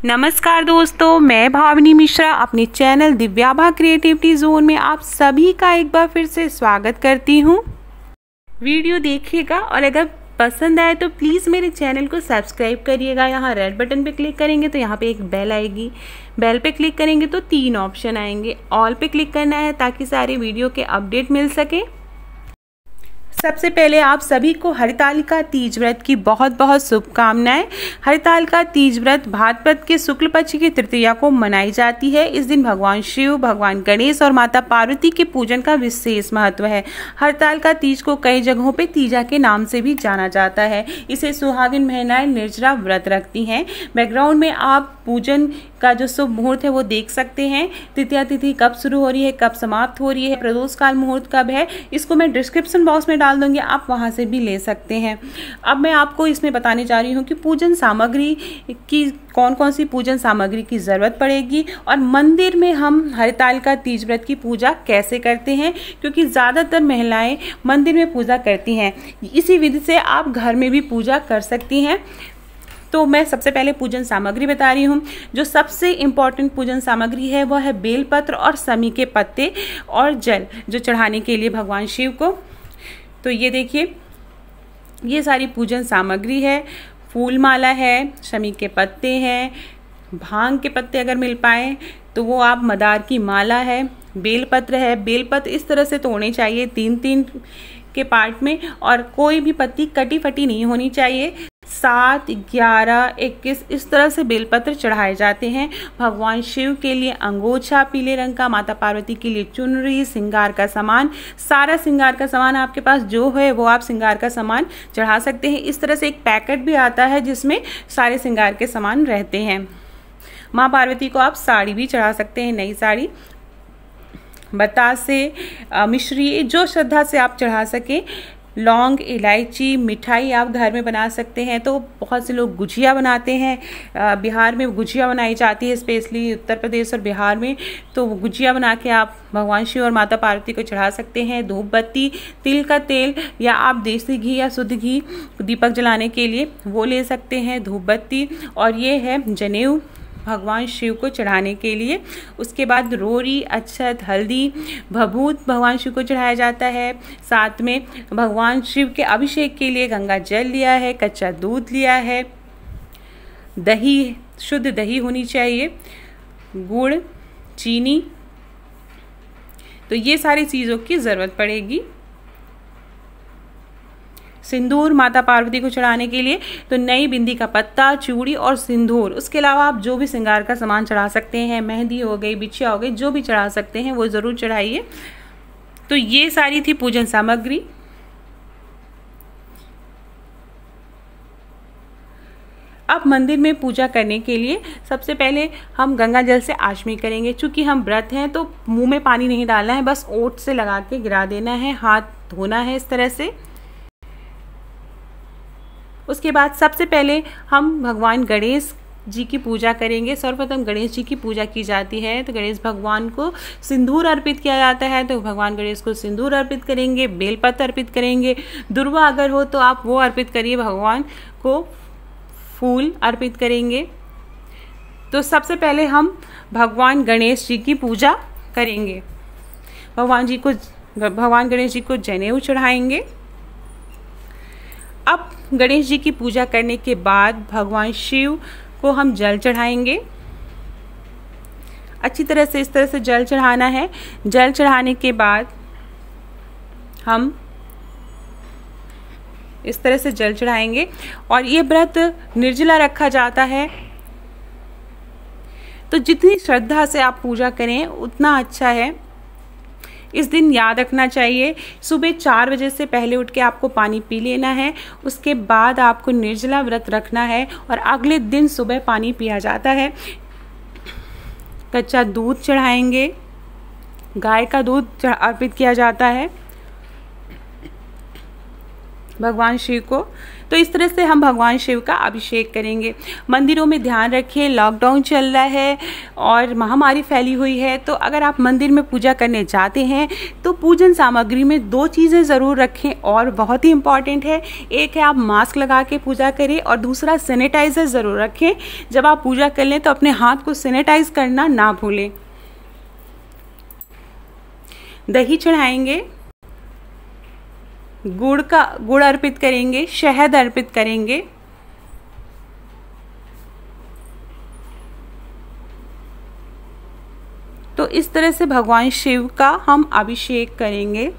नमस्कार दोस्तों, मैं भावनी मिश्रा अपने चैनल दिव्याभा क्रिएटिविटी जोन में आप सभी का एक बार फिर से स्वागत करती हूँ। वीडियो देखिएगा और अगर पसंद आए तो प्लीज़ मेरे चैनल को सब्सक्राइब करिएगा। यहाँ रेड बटन पे क्लिक करेंगे तो यहाँ पे एक बेल आएगी, बेल पे क्लिक करेंगे तो 3 ऑप्शन आएंगे। ऑल पे क्लिक करना है ताकि सारे वीडियो के अपडेट मिल सके। सबसे पहले आप सभी को हरितालिका तीज व्रत की बहुत बहुत शुभकामनाएं। हरितालिका तीज व्रत भाद्रपद के शुक्ल पक्ष की तृतीया को मनाई जाती है। इस दिन भगवान शिव, भगवान गणेश और माता पार्वती के पूजन का विशेष महत्व है। हरितालिका तीज को कई जगहों पे तीजा के नाम से भी जाना जाता है। इसे सुहागिन महिलाएं निर्जला व्रत रखती हैं। बैकग्राउंड में आप पूजन का जो शुभ मुहूर्त है वो देख सकते हैं। तृतीया तिथि कब शुरू हो रही है, कब समाप्त हो रही है, प्रदोष काल मुहूर्त कब है, इसको मैं डिस्क्रिप्शन बॉक्स में डाल दूंगी, आप वहां से भी ले सकते हैं। अब मैं आपको इसमें बताने जा रही हूँ कि पूजन सामग्री की कौन कौन सी पूजन सामग्री की जरूरत पड़ेगी और मंदिर में हम हरितालिका तीज व्रत की पूजा कैसे करते हैं, क्योंकि ज़्यादातर महिलाएं मंदिर में पूजा करती हैं। इसी विधि से आप घर में भी पूजा कर सकती हैं। तो मैं सबसे पहले पूजन सामग्री बता रही हूँ। जो सबसे इम्पॉर्टेंट पूजन सामग्री है वह है बेलपत्र और समी के पत्ते और जल, जो चढ़ाने के लिए भगवान शिव को। तो ये देखिए, ये सारी पूजन सामग्री है। फूल माला है, शमी के पत्ते हैं, भांग के पत्ते अगर मिल पाए तो वो आप, मदार की माला है, बेलपत्र है। बेलपत्र इस तरह से तोड़ने चाहिए 3-3 के पार्ट में, और कोई भी पत्ती कटी फटी नहीं होनी चाहिए। 7, 11, 21 इस तरह से बेलपत्र चढ़ाए जाते हैं। भगवान शिव के लिए अंगोछा पीले रंग का, माता पार्वती के लिए चुनरी, श्रृंगार का सामान, सारा श्रृंगार का सामान आपके पास जो है वो आप श्रृंगार का सामान चढ़ा सकते हैं। इस तरह से एक पैकेट भी आता है जिसमें सारे श्रृंगार के सामान रहते हैं। माँ पार्वती को आप साड़ी भी चढ़ा सकते हैं, नई साड़ी, बतासे, मिश्री, जो श्रद्धा से आप चढ़ा सकें। लौंग, इलायची, मिठाई आप घर में बना सकते हैं। तो बहुत से लोग गुजिया बनाते हैं। बिहार में गुजिया बनाई जाती है, स्पेशली उत्तर प्रदेश और बिहार में। तो गुजिया बना के आप भगवान शिव और माता पार्वती को चढ़ा सकते हैं। धूप बत्ती, तिल का तेल, या आप देसी घी या शुद्ध घी दीपक जलाने के लिए वो ले सकते हैं, धूप बत्ती। और ये है जनेऊ भगवान शिव को चढ़ाने के लिए। उसके बाद रोरी, अक्षत, हल्दी, भभूत भगवान शिव को चढ़ाया जाता है। साथ में भगवान शिव के अभिषेक के लिए गंगा जल लिया है, कच्चा दूध लिया है, दही, शुद्ध दही होनी चाहिए, गुड़, चीनी। तो ये सारी चीज़ों की ज़रूरत पड़ेगी। सिंदूर माता पार्वती को चढ़ाने के लिए तो नई बिंदी का पत्ता, चूड़ी और सिंदूर। उसके अलावा आप जो भी श्रृंगार का सामान चढ़ा सकते हैं, मेहंदी हो गई, बिछिया हो गई, जो भी चढ़ा सकते हैं वो ज़रूर चढ़ाइए। तो ये सारी थी पूजन सामग्री। अब मंदिर में पूजा करने के लिए सबसे पहले हम गंगा जल से आचमन करेंगे। चूँकि हम व्रत हैं तो मुंह में पानी नहीं डालना है, बस ओट से लगा के गिरा देना है, हाथ धोना है इस तरह से। उसके बाद सबसे पहले हम भगवान गणेश जी की पूजा करेंगे। सर्वप्रथम गणेश जी की पूजा की जाती है। तो गणेश भगवान को सिंदूर अर्पित किया जाता है, तो भगवान गणेश को सिंदूर अर्पित करेंगे, बेलपत्र अर्पित करेंगे। दुर्वा अगर हो तो आप वो अर्पित करिए, भगवान को फूल अर्पित करेंगे। तो सबसे पहले हम भगवान गणेश जी की पूजा करेंगे। भगवान गणेश जी को जनेऊ चढ़ाएंगे। अब गणेश जी की पूजा करने के बाद भगवान शिव को हम जल चढ़ाएंगे। अच्छी तरह से इस तरह से जल चढ़ाना है। जल चढ़ाने के बाद हम इस तरह से जल चढ़ाएंगे। और ये व्रत निर्जला रखा जाता है, तो जितनी श्रद्धा से आप पूजा करें उतना अच्छा है। इस दिन याद रखना चाहिए, सुबह 4 बजे से पहले उठ के आपको पानी पी लेना है। उसके बाद आपको निर्जला व्रत रखना है और अगले दिन सुबह पानी पिया जाता है। कच्चा दूध चढ़ाएंगे, गाय का दूध अर्पित किया जाता है। भगवान शिव को। तो इस तरह से हम भगवान शिव का अभिषेक करेंगे। मंदिरों में ध्यान रखें, लॉकडाउन चल रहा है और महामारी फैली हुई है, तो अगर आप मंदिर में पूजा करने जाते हैं तो पूजन सामग्री में 2 चीज़ें ज़रूर रखें और बहुत ही इम्पॉर्टेंट है। एक है आप मास्क लगा के पूजा करें और दूसरा सैनिटाइज़र ज़रूर रखें। जब आप पूजा कर लें तो अपने हाथ को सैनिटाइज करना ना भूलें। दही चढ़ाएंगे, गुड़ अर्पित करेंगे, शहद अर्पित करेंगे। तो इस तरह से भगवान शिव का हम अभिषेक करेंगे।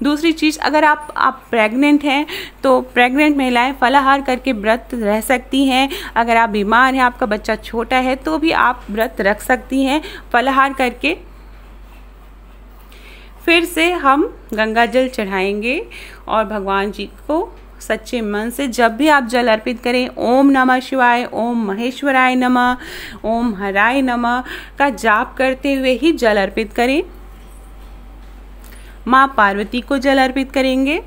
दूसरी चीज़, अगर आप प्रेग्नेंट हैं तो प्रेग्नेंट महिलाएं फलाहार करके व्रत रह सकती हैं। अगर आप बीमार हैं, आपका बच्चा छोटा है, तो भी आप व्रत रख सकती हैं फलाहार करके। फिर से हम गंगा जल चढ़ाएंगे और भगवान जी को सच्चे मन से जब भी आप जल अर्पित करें, ओम नमः शिवाय, ओम महेश्वराय नमः, ओम हराय नमः का जाप करते हुए ही जल अर्पित करें। माँ पार्वती को जल अर्पित करेंगे।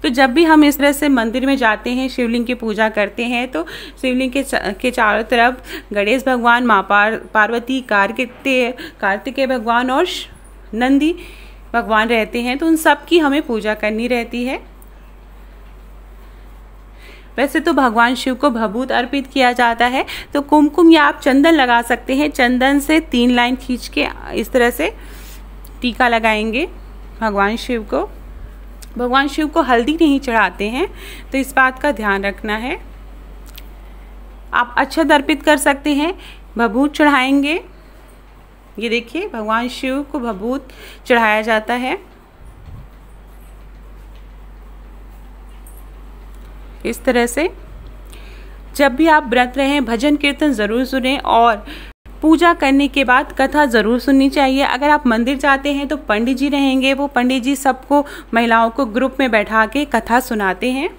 तो जब भी हम इस तरह से मंदिर में जाते हैं, शिवलिंग की पूजा करते हैं, तो शिवलिंग के चारों तरफ गणेश भगवान, माँ पार्वती, कार्तिकेय भगवान और नंदी भगवान रहते हैं। तो उन सब की हमें पूजा करनी रहती है। वैसे तो भगवान शिव को भभूत अर्पित किया जाता है, तो कुमकुम या आप चंदन लगा सकते हैं। चंदन से 3 लाइन खींच के इस तरह से टीका लगाएंगे भगवान शिव को। भगवान शिव को हल्दी नहीं चढ़ाते हैं, तो इस बात का ध्यान रखना है। आप अक्षत अर्पित कर सकते हैं, भभूत चढ़ाएंगे। ये देखिए, भगवान शिव को भभूत चढ़ाया जाता है। इस तरह से जब भी आप व्रत रहें, भजन कीर्तन ज़रूर सुनें और पूजा करने के बाद कथा ज़रूर सुननी चाहिए। अगर आप मंदिर जाते हैं तो पंडित जी रहेंगे, वो पंडित जी सबको, महिलाओं को ग्रुप में बैठा के कथा सुनाते हैं।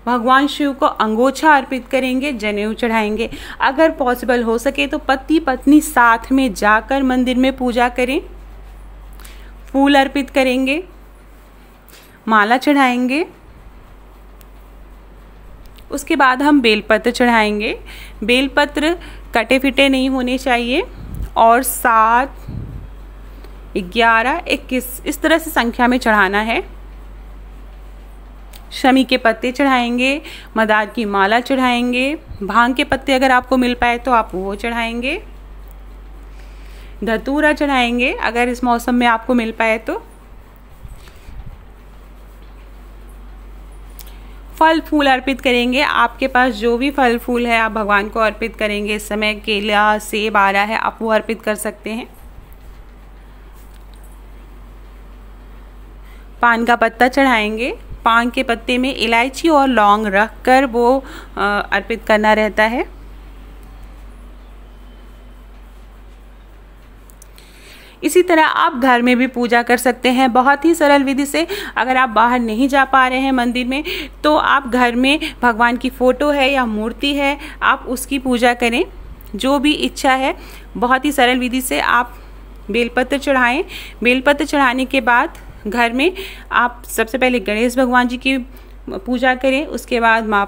भगवान शिव को अंगोछा अर्पित करेंगे, जनेऊ चढ़ाएंगे। अगर पॉसिबल हो सके तो पति पत्नी साथ में जाकर मंदिर में पूजा करें। फूल अर्पित करेंगे, माला चढ़ाएंगे। उसके बाद हम बेलपत्र चढ़ाएंगे। बेलपत्र कटे फिटे नहीं होने चाहिए और 7, 11, 21 इस तरह से संख्या में चढ़ाना है। शमी के पत्ते चढ़ाएंगे, मदार की माला चढ़ाएंगे, भांग के पत्ते अगर आपको मिल पाए तो आप वो चढ़ाएंगे, धतूरा चढ़ाएंगे अगर इस मौसम में आपको मिल पाए तो। फल फूल अर्पित करेंगे। आपके पास जो भी फल फूल है आप भगवान को अर्पित करेंगे। इस समय केला, सेब आ रहा है, आप वो अर्पित कर सकते हैं। पान का पत्ता चढ़ाएंगे। पान के पत्ते में इलायची और लौंग रखकर वो अर्पित करना रहता है। इसी तरह आप घर में भी पूजा कर सकते हैं बहुत ही सरल विधि से। अगर आप बाहर नहीं जा पा रहे हैं मंदिर में, तो आप घर में भगवान की फ़ोटो है या मूर्ति है, आप उसकी पूजा करें। जो भी इच्छा है, बहुत ही सरल विधि से आप बेलपत्र चढ़ाएं। बेलपत्र चढ़ाने के बाद घर में आप सबसे पहले गणेश भगवान जी की पूजा करें, उसके बाद माँ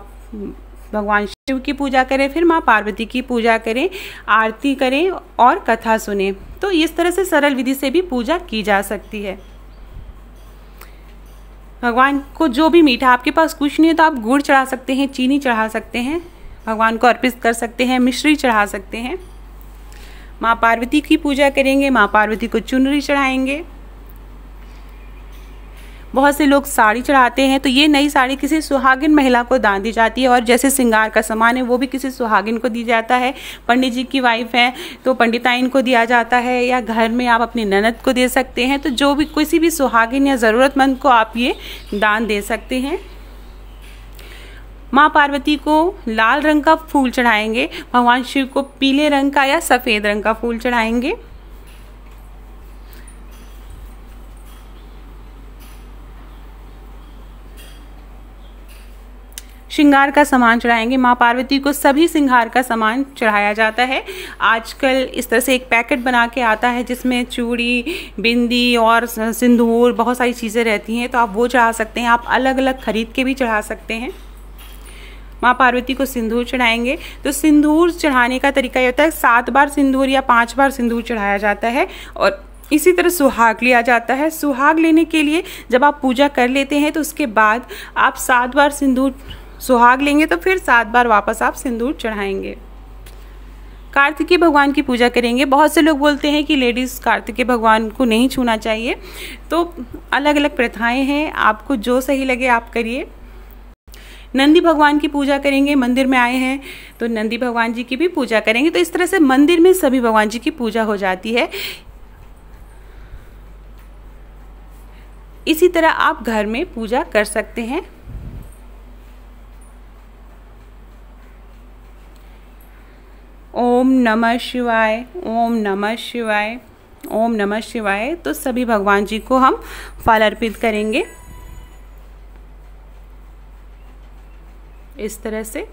भगवान शिव की पूजा करें, फिर माँ पार्वती की पूजा करें, आरती करें और कथा सुनें। तो इस तरह से सरल विधि से भी पूजा की जा सकती है। भगवान को जो भी मीठा, आपके पास कुछ नहीं है तो आप गुड़ चढ़ा सकते हैं, चीनी चढ़ा सकते हैं, भगवान को अर्पित कर सकते हैं, मिश्री चढ़ा सकते हैं। माँ पार्वती की पूजा करेंगे, माँ पार्वती को चुनरी चढ़ाएंगे। बहुत से लोग साड़ी चढ़ाते हैं, तो ये नई साड़ी किसी सुहागिन महिला को दान दी जाती है और जैसे श्रृंगार का सामान है वो भी किसी सुहागिन को दी जाता है। पंडित जी की वाइफ है तो पंडिताइन को दिया जाता है, या घर में आप अपनी ननद को दे सकते हैं। तो जो भी किसी भी सुहागिन या ज़रूरतमंद को आप ये दान दे सकते हैं। माँ पार्वती को लाल रंग का फूल चढ़ाएंगे, भगवान शिव को पीले रंग का या सफ़ेद रंग का फूल चढ़ाएंगे। श्रृंगार का सामान चढ़ाएंगे। माँ पार्वती को सभी श्रृंगार का सामान चढ़ाया जाता है। आजकल इस तरह से एक पैकेट बना के आता है जिसमें चूड़ी, बिंदी और सिंदूर, बहुत सारी चीज़ें रहती हैं, तो आप वो चढ़ा सकते हैं। आप अलग अलग खरीद के भी चढ़ा सकते हैं। माँ पार्वती को सिंदूर चढ़ाएंगे। तो सिंदूर चढ़ाने का तरीका ये होता है 7 बार सिंदूर या 5 बार सिंदूर चढ़ाया जाता है। और इसी तरह सुहाग लिया जाता है। सुहाग लेने के लिए जब आप पूजा कर लेते हैं तो उसके बाद आप 7 बार सिंदूर सुहाग लेंगे, तो फिर 7 बार वापस आप सिंदूर चढ़ाएंगे। कार्तिकेय भगवान की पूजा करेंगे। बहुत से लोग बोलते हैं कि लेडीज़ कार्तिकेय भगवान को नहीं छूना चाहिए, तो अलग अलग प्रथाएं हैं, आपको जो सही लगे आप करिए। नंदी भगवान की पूजा करेंगे। मंदिर में आए हैं तो नंदी भगवान जी की भी पूजा करेंगे। तो इस तरह से मंदिर में सभी भगवान जी की पूजा हो जाती है। इसी तरह आप घर में पूजा कर सकते हैं। ओम नमः शिवाय, ओम नमः शिवाय, ओम नमः शिवाय। तो सभी भगवान जी को हम फल अर्पित करेंगे इस तरह से।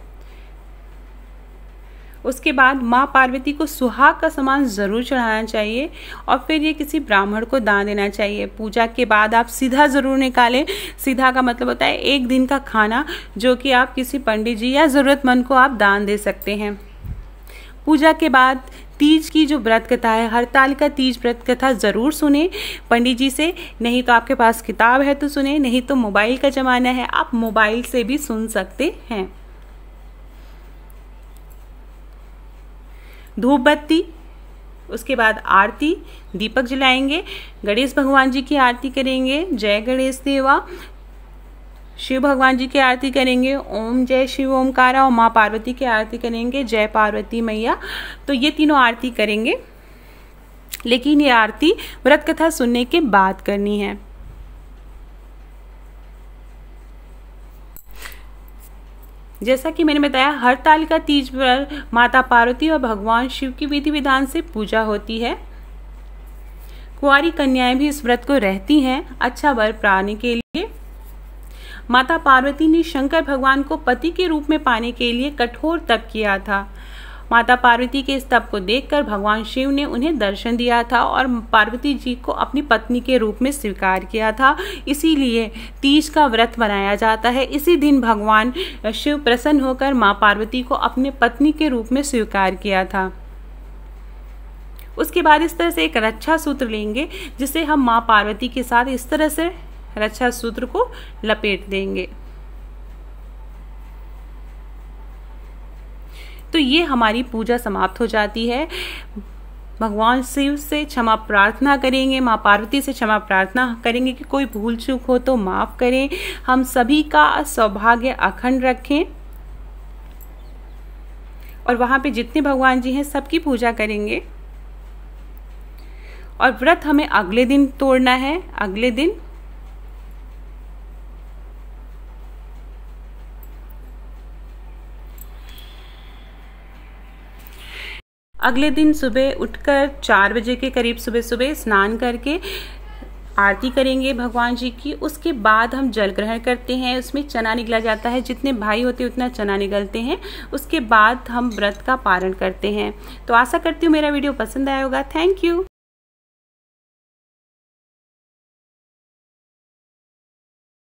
उसके बाद माँ पार्वती को सुहाग का सामान ज़रूर चढ़ाना चाहिए और फिर ये किसी ब्राह्मण को दान देना चाहिए। पूजा के बाद आप सीधा ज़रूर निकालें। सीधा का मतलब होता है 1 दिन का खाना, जो कि आप किसी पंडित जी या ज़रूरतमंद को आप दान दे सकते हैं। पूजा के बाद तीज की जो व्रत कथा है, हरतालिका तीज व्रत कथा ज़रूर सुने पंडित जी से। नहीं तो आपके पास किताब है तो सुने, नहीं तो मोबाइल का ज़माना है, आप मोबाइल से भी सुन सकते हैं। धूप बत्ती, उसके बाद आरती, दीपक जलाएंगे। गणेश भगवान जी की आरती करेंगे, जय गणेश देवा। शिव भगवान जी की आरती करेंगे, ओम जय शिव ओमकारा। और माँ पार्वती की आरती करेंगे, जय पार्वती मैया। तो ये तीनों आरती करेंगे, लेकिन ये आरती व्रत कथा सुनने के बाद करनी है। जैसा कि मैंने बताया, हरतालिका तीज पर माता पार्वती और भगवान शिव की विधि विधान से पूजा होती है। कुंवारी कन्याएं भी इस व्रत को रहती हैं अच्छा वर पाने के लिए। माता पार्वती ने शंकर भगवान को पति के रूप में पाने के लिए कठोर तप किया था। माता पार्वती के इस तप को देखकर भगवान शिव ने उन्हें दर्शन दिया था और पार्वती जी को अपनी पत्नी के रूप में स्वीकार किया था। इसीलिए तीज का व्रत मनाया जाता है। इसी दिन भगवान शिव प्रसन्न होकर माँ पार्वती को अपने पत्नी के रूप में स्वीकार किया था। उसके बाद इस तरह से एक रक्षा सूत्र लेंगे, जिसे हम माँ पार्वती के साथ इस तरह से रक्षा सूत्र को लपेट देंगे। तो ये हमारी पूजा समाप्त हो जाती है। भगवान शिव से क्षमा प्रार्थना करेंगे, माँ पार्वती से क्षमा प्रार्थना करेंगे कि कोई भूल चूक हो तो माफ़ करें। हम सभी का सौभाग्य अखंड रखें। और वहाँ पे जितने भगवान जी हैं सबकी पूजा करेंगे। और व्रत हमें अगले दिन तोड़ना है। अगले दिन सुबह उठकर 4 बजे के करीब सुबह स्नान करके आरती करेंगे भगवान जी की। उसके बाद हम जल ग्रहण करते हैं, उसमें चना निकला जाता है, जितने भाई होते उतना चना निकलते हैं। उसके बाद हम व्रत का पारण करते हैं। तो आशा करती हूँ मेरा वीडियो पसंद आया होगा। Thank you.